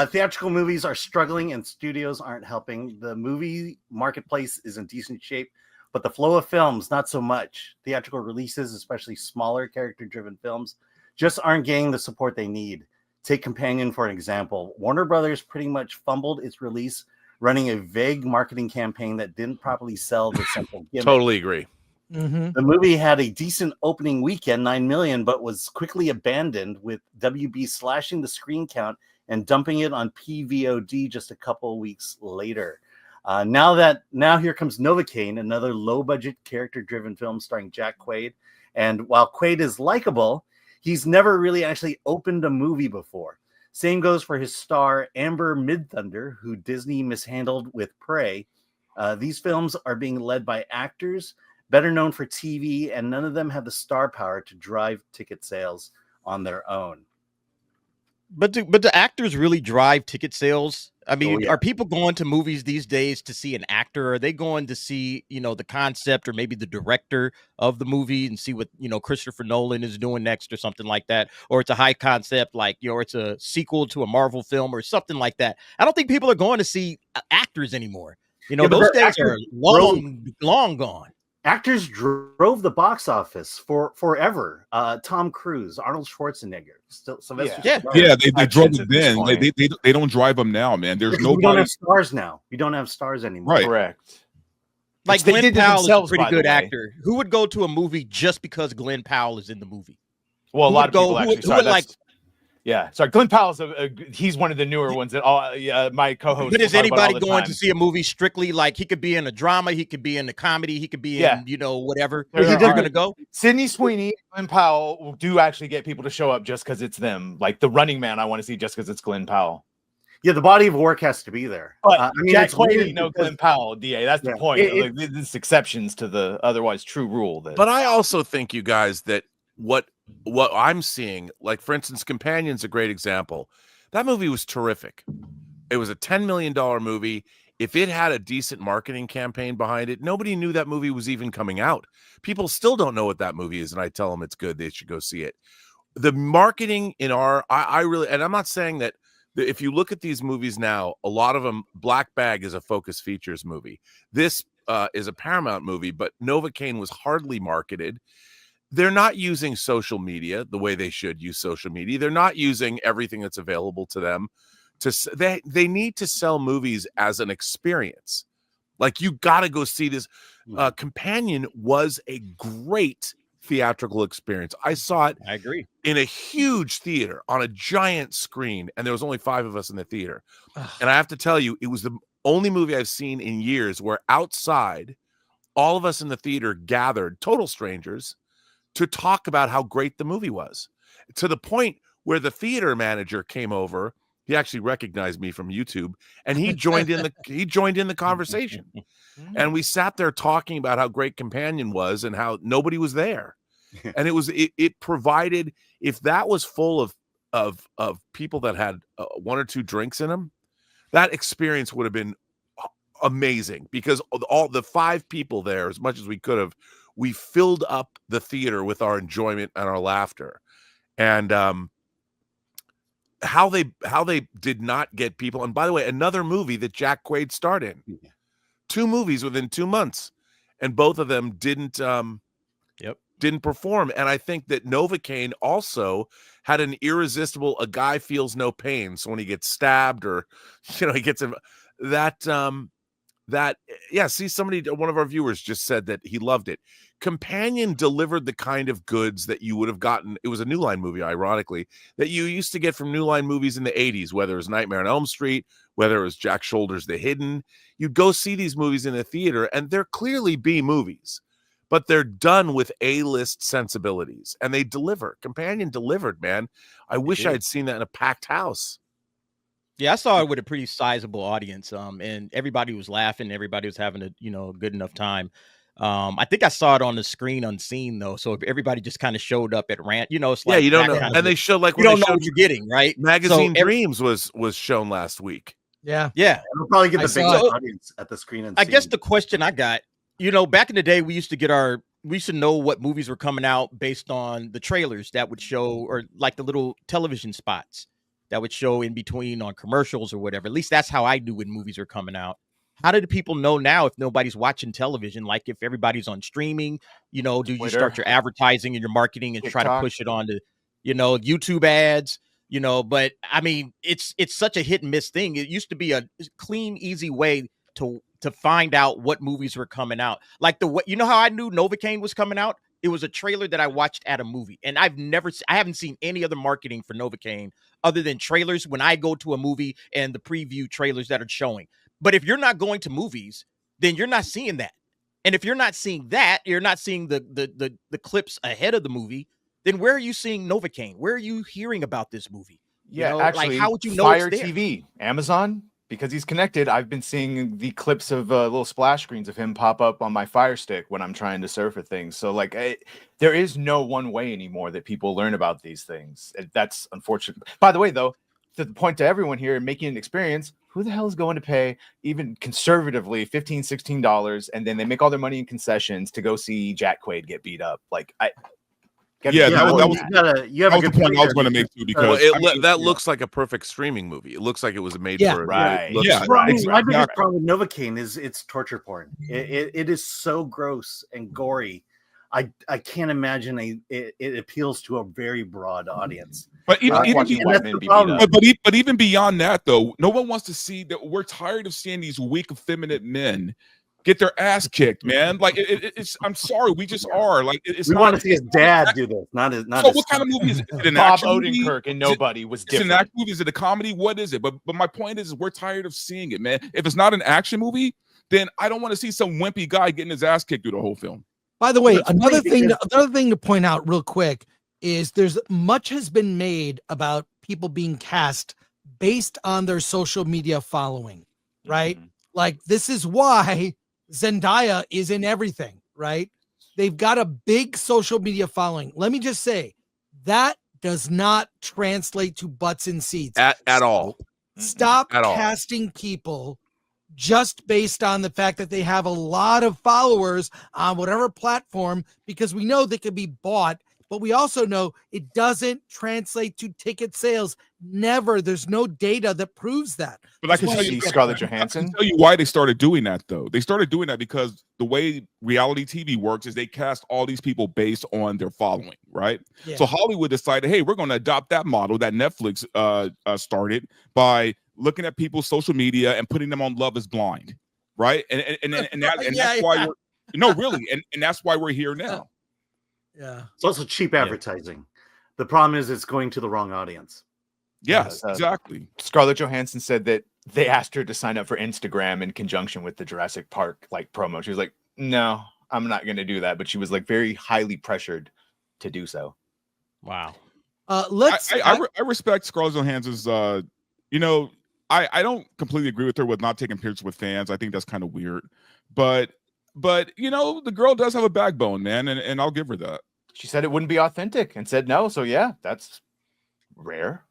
theatrical movies are struggling and studios aren't helping. The movie marketplace is in decent shape, but the flow of films, not so much. Theatrical releases, especially smaller character-driven films, just aren't getting the support they need. Take Companion, for an example. Warner Brothers pretty much fumbled its release, running a vague marketing campaign that didn't properly sell the central gimmick. Totally agree. The movie had a decent opening weekend, 9 million, but was quickly abandoned, with WB slashing the screen count and dumping it on PVOD just a couple of weeks later. Now here comes Novocaine, another low-budget character-driven film starring Jack Quaid. And while Quaid is likable, he's never really actually opened a movie before. Same goes for his star, Amber Midthunder, who Disney mishandled with Prey. These films are being led by actors better known for TV, and none of them have the star power to drive ticket sales on their own. But do actors really drive ticket sales? I mean, are people going to movies these days to see an actor? Are they going to see, the concept or maybe the director of the movie and see what, Christopher Nolan is doing next or something like that? Or it's a high concept, like, it's a sequel to a Marvel film or something like that. I don't think people are going to see actors anymore. Those days are long gone. Actors drove the box office for forever. Tom Cruise, Arnold Schwarzenegger, Sylvester. Yeah, they drove it then. They don't drive them now, man. There's nobody. We don't have stars now. We don't have stars anymore. Right. Correct. Like Glenn Powell is a pretty good actor. Who would go to a movie just because Glenn Powell is in the movie? Well, a lot of people actually. Sorry, Glenn Powell's he's one of the newer ones that my co-host. But is anybody going to see a movie strictly like he could be in a drama, he could be in a comedy, he could be in whatever? You're going to go. Sydney Sweeney and Powell do actually get people to show up just because it's them. Like The Running Man, I want to see just because it's Glenn Powell. Yeah, the body of work has to be there. But Jack Quaid, Glenn Powell, DA. That's the point. There's exceptions to the otherwise true rule. But I also think, you guys, that what I'm seeing, like, for instance, Companion's a great example. That movie was terrific. It was a $10 million movie. If it had a decent marketing campaign behind it, nobody knew that movie was even coming out. People still don't know what that movie is, and I tell them it's good. They should go see it. The marketing in I really, and I'm not saying that if you look at these movies now, a lot of them, Black Bag is a Focus Features movie. This is a Paramount movie, but Novocaine was hardly marketed. They're not using social media the way they should use social media. They're not using everything that's available to them. They need to sell movies as an experience. Like, you got to go see this. Companion was a great theatrical experience. I saw it. I agree. In a huge theater on a giant screen, and there was only 5 of us in the theater. And I have to tell you, it was the only movie I've seen in years where outside, all of us in the theater gathered, total strangers, to talk about how great the movie was, to the point where the theater manager came over. He actually recognized me from YouTube, and he joined in the conversation. And we sat there talking about how great Companion was and how nobody was there. And it provided, if that was full of people that had 1 or 2 drinks in them, that experience would have been amazing, because all the 5 people there, as much as we could have, we filled up the theater with our enjoyment and our laughter. And how they did not get people. And by the way, another movie that Jack Quaid starred in. 2 movies within 2 months, and both of them didn't perform. And I think that Novocaine also had an irresistible "a guy feels no pain." So when he gets stabbed, or he gets him see, one of our viewers just said that he loved it. Companion delivered the kind of goods that you would have gotten. It was a New Line movie, ironically, that you used to get from New Line movies in the 80s, whether it was Nightmare on Elm Street, whether it was Jack Shoulders The Hidden. You'd go see these movies in the theater, and they're clearly B movies, but they're done with A-list sensibilities, and they deliver. Companion delivered, man. I wish I'd seen that in a packed house. Yeah, I saw it with a pretty sizable audience, and everybody was laughing. Everybody was having a good enough time. I think I saw it on the screen unseen, though. So if everybody just kind of showed up at rant, it's like, you don't know. And they showed, like, you don't know what you're getting, right? Magazine Dreams was shown last week. Yeah. We'll probably get the big audience at the screen unseen. I guess the question I got, back in the day, we used to know what movies were coming out based on the trailers that would show, or like the little television spots. that would show in between on commercials or whatever. At least that's how I knew when movies were coming out. How do the people know now if nobody's watching television? Like if everybody's on streaming, you know, do you start your advertising and your marketing and TikTok, try to push it on to, you know, YouTube ads, you know? But I mean, it's such a hit and miss thing. It used to be a clean, easy way to find out what movies were coming out. Like you know how I knew Novocaine was coming out? It was a trailer that I watched at a movie, and I haven't seen any other marketing for Novocaine other than trailers when I go to a movie and the preview trailers that are showing. But if you're not going to movies, then you're not seeing that. And if you're not seeing that, you're not seeing the clips ahead of the movie, then where are you seeing Novocaine? Where are you hearing about this movie? Yeah, you know, actually, like, how would you know Fire it's there? TV, Amazon, because he's connected. I've been seeing the clips of little splash screens of him pop up on my Fire Stick when I'm trying to surf at things. So like, there is no one way anymore that people learn about these things. That's unfortunate. By the way, though, to the point to everyone here, making an experience, who the hell is going to pay even conservatively $15, $16, and then they make all their money in concessions to go see Jack Quaid get beat up? Like, that was the point I was going to make too, because that looks like a perfect streaming movie. It looks like it was made for right. My biggest problem with Novocaine is it's torture porn. It is so gross and gory. I can't imagine it appeals to a very broad audience. But even beyond that, though, no one wants to see that. We're tired of seeing these weak, effeminate men get their ass kicked, man. Like it's. I'm sorry, we just are. Like we want to see his dad do this. Not so. What kind of movie is it? Is it an Bob action Odenkirk movie? And Nobody was different. Is it an action movie? Is it a comedy? What is it? But my point is we're tired of seeing it, man. If it's not an action movie, then I don't want to see some wimpy guy getting his ass kicked through the whole film. By the way, another thing to point out real quick is much has been made about people being cast based on their social media following, right? Mm-hmm. Like this is why Zendaya is in everything, right? They've got a big social media following. Let me just say that does not translate to butts in seats at all. Stop casting people just based on the fact that they have a lot of followers on whatever platform, because we know they can be bought, but we also know it doesn't translate to ticket sales. Never. There's no data that proves that. But I can tell you, Scarlett Johansson. I can tell you why they started doing that, though. They started doing that because the way reality TV works is they cast all these people based on their following, right? Yeah. So Hollywood decided, hey, we're going to adopt that model that Netflix started by looking at people's social media and putting them on Love Is Blind, right? And that's why that's why we're here now. Yeah, it's also cheap advertising. Yeah. The problem is it's going to the wrong audience. Yes, exactly. Scarlett Johansson said that they asked her to sign up for Instagram in conjunction with the Jurassic Park promo. She was like, "No, I'm not going to do that." But she was very highly pressured to do so. Wow. I respect Scarlett Johansson's. I don't completely agree with her with not taking pictures with fans. I think that's kind of weird, but the girl does have a backbone, man, and I'll give her that. She said it wouldn't be authentic and said no. So yeah, that's rare.